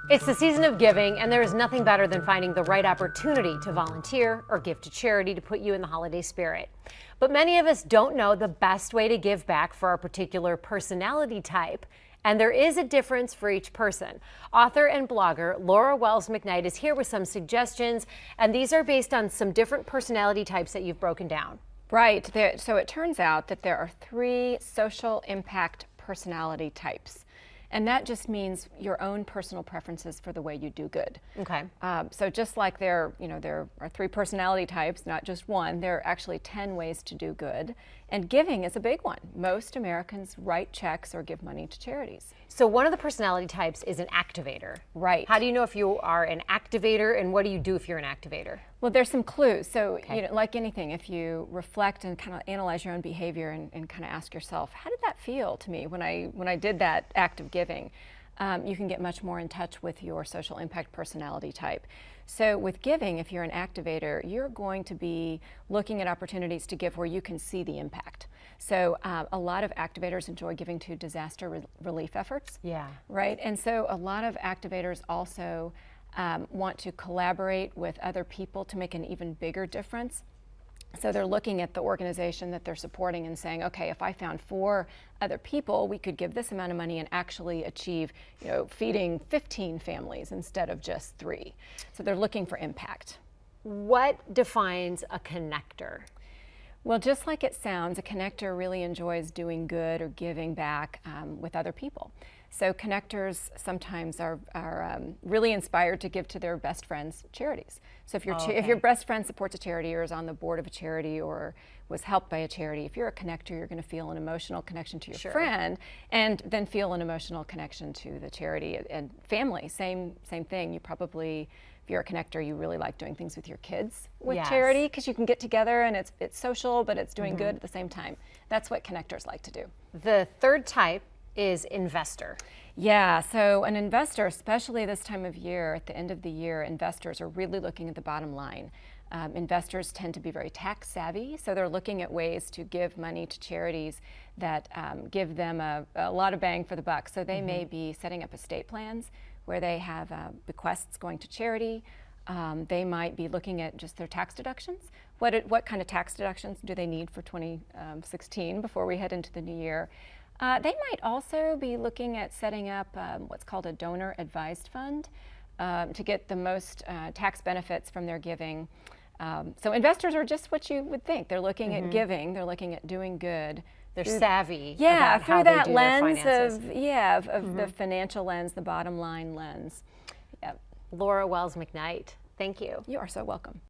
It's the season of giving, and there is nothing better than finding the right opportunity to volunteer or give to charity to put you in the holiday spirit. But many of us don't know the best way to give back for our particular personality type. And there is a difference for each person. Author and blogger Laura Wells McKnight is here with some suggestions, and these are based on some different personality types that you've broken down. Right. So it turns out that there are 3 social impact personality types. And that just means your own personal preferences for the way you do good. Okay. So just like there are 3 personality types, not just one, there are actually 10 ways to do good. And giving is a big one. Most Americans write checks or give money to charities. So one of the personality types is an activator. Right. How do you know if you are an activator, and what do you do if you're an activator? Well, there's some clues. So, Okay. like anything, if you reflect and kind of analyze your own behavior and kind of ask yourself, how did that feel to me when I did that act of giving? You can get much more in touch with your social impact personality type. So with giving, if you're an activator, you're going to be looking at opportunities to give where you can see the impact. So a lot of activators enjoy giving to disaster relief efforts. Yeah. Right? And so a lot of activators also want to collaborate with other people to make an even bigger difference. So they're looking at the organization that they're supporting and saying, okay, if I found 4 other people, we could give this amount of money and actually achieve, feeding 15 families instead of just 3. So they're looking for impact. What defines a connector? Well, just like it sounds, a connector really enjoys doing good or giving back with other people. So connectors sometimes are really inspired to give to their best friends' charities. So if your best friend supports a charity or is on the board of a charity or was helped by a charity, if you're a connector, you're going to feel an emotional connection to your friend, and then feel an emotional connection to the charity and family. Same thing. You probably, if you're a connector, you really like doing things with your kids with charity because you can get together and it's social, but it's doing good at the same time. That's what connectors like to do. The third type is investor. Yeah, so an investor, especially this time of year, at the end of the year, investors are really looking at the bottom line. Investors tend to be very tax savvy, so they're looking at ways to give money to charities that give them a lot of bang for the buck. So they may be setting up estate plans where they have bequests going to charity. They might be looking at just their tax deductions. What kind of tax deductions do they need for 2016 before we head into the new year? They might also be looking at setting up what's called a donor advised fund to get the most tax benefits from their giving. So investors are just what you would think. They're looking at giving, they're looking at doing good. They're savvy Yeah, about through how that they do lens their finances. of the financial lens, the bottom line lens. Yep. Laura Wells McKnight, thank you. You are so welcome.